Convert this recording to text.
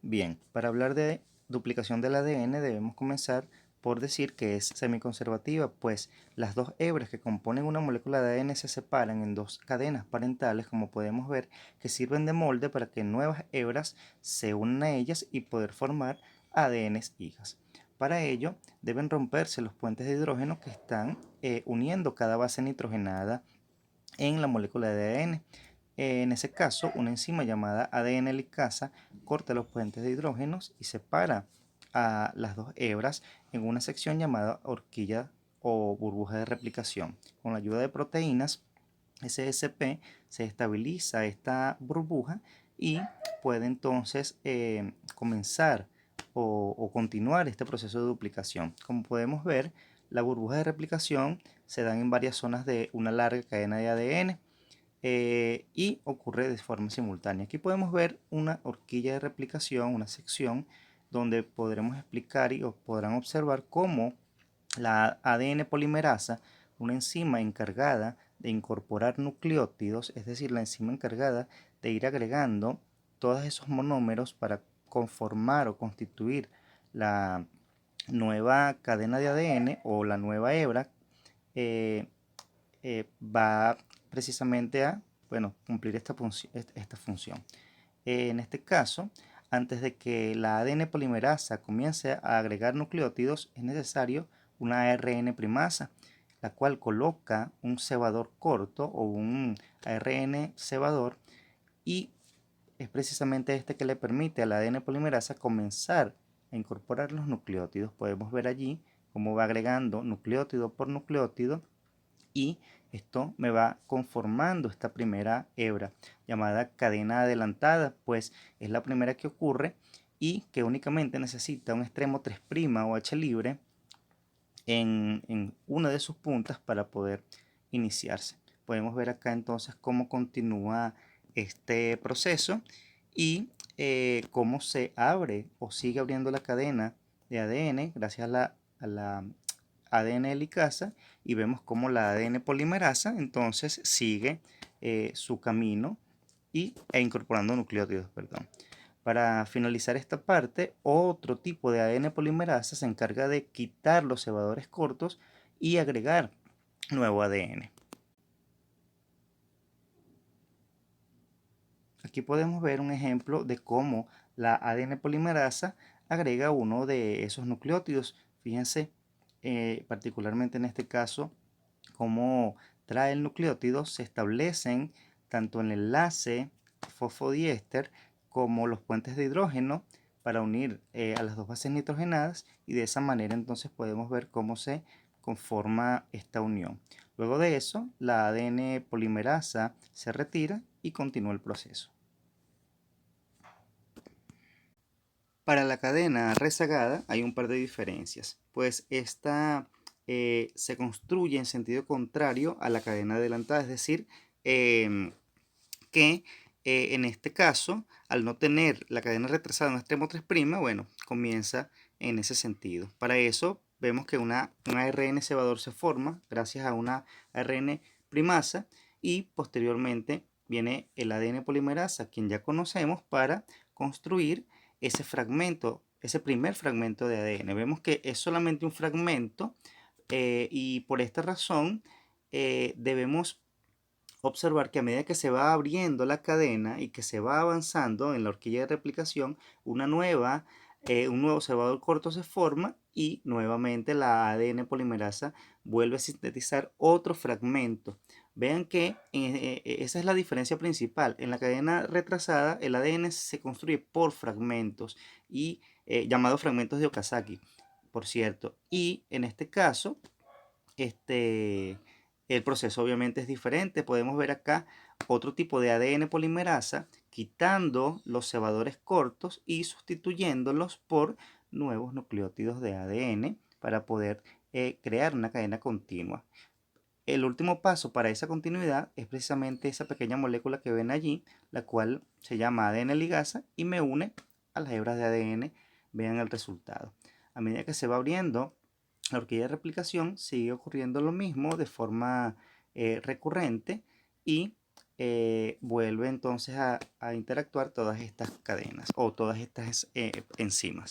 Bien, para hablar de duplicación del ADN debemos comenzar por decir que es semiconservativa, pues las dos hebras que componen una molécula de ADN se separan en dos cadenas parentales, como podemos ver, que sirven de molde para que nuevas hebras se unan a ellas y poder formar ADNs hijas. Para ello, deben romperse los puentes de hidrógeno que están uniendo cada base nitrogenada en la molécula de ADN. En ese caso, una enzima llamada ADN ligasa corta los puentes de hidrógenos y separa a las dos hebras en una sección llamada horquilla o burbuja de replicación. Con la ayuda de proteínas SSP se estabiliza esta burbuja y puede entonces comenzar o continuar este proceso de duplicación. Como podemos ver, la burbuja de replicación se dan en varias zonas de una larga cadena de ADN y ocurre de forma simultánea. Aquí podemos ver una horquilla de replicación, una sección donde podremos explicar y podrán observar cómo la ADN polimerasa, una enzima encargada de incorporar nucleótidos, es decir, la enzima encargada de ir agregando todos esos monómeros para conformar o constituir la nueva cadena de ADN o la nueva hebra, eh, va precisamente a, bueno, cumplir esta función. En este caso, antes de que la ADN polimerasa comience a agregar nucleótidos, es necesario una ARN primasa, la cual coloca un cebador corto o un ARN cebador, y es precisamente este que le permite a la ADN polimerasa comenzar a incorporar los nucleótidos. Podemos ver allí cómo va agregando nucleótido por nucleótido y esto me va conformando esta primera hebra llamada cadena adelantada, pues es la primera que ocurre y que únicamente necesita un extremo 3' o H libre en una de sus puntas para poder iniciarse. Podemos ver acá entonces cómo continúa este proceso y cómo se abre o sigue abriendo la cadena de ADN gracias a la ADN helicasa, y vemos cómo la ADN polimerasa entonces sigue su camino e incorporando nucleótidos, perdón. Para finalizar esta parte, otro tipo de ADN polimerasa se encarga de quitar los cebadores cortos y agregar nuevo ADN. Aquí podemos ver un ejemplo de cómo la ADN polimerasa agrega uno de esos nucleótidos. Fíjense, particularmente en este caso, cómo trae el nucleótido, se establecen tanto el enlace fosfodiéster como los puentes de hidrógeno para unir a las dos bases nitrogenadas, y de esa manera entonces podemos ver cómo se conforma esta unión. Luego de eso, la ADN polimerasa se retira y continúa el proceso. Para la cadena rezagada hay un par de diferencias, pues esta se construye en sentido contrario a la cadena adelantada, es decir, em, que en este caso, al no tener la cadena retrasada en un extremo 3', bueno, comienza en ese sentido. Para eso vemos que un ARN cebador se forma gracias a una ARN primasa, y posteriormente viene el ADN polimerasa, quien ya conocemos, para construir ese fragmento, ese primer fragmento de ADN. Vemos que es solamente un fragmento y por esta razón debemos observar que a medida que se va abriendo la cadena y que se va avanzando en la horquilla de replicación, un nuevo cebador corto se forma y nuevamente la ADN polimerasa vuelve a sintetizar otro fragmento. Vean que esa es la diferencia principal. En la cadena retrasada el ADN se construye por fragmentos y llamados fragmentos de Okazaki, por cierto. Y en este caso, el proceso obviamente es diferente. Podemos ver acá otro tipo de ADN polimerasa quitando los cebadores cortos y sustituyéndolos por nuevos nucleótidos de ADN para poder crear una cadena continua. El último paso para esa continuidad es precisamente esa pequeña molécula que ven allí, la cual se llama ADN ligasa y me une a las hebras de ADN. Vean el resultado. A medida que se va abriendo la horquilla de replicación, sigue ocurriendo lo mismo de forma recurrente, y vuelve entonces a interactuar todas estas cadenas o todas estas enzimas.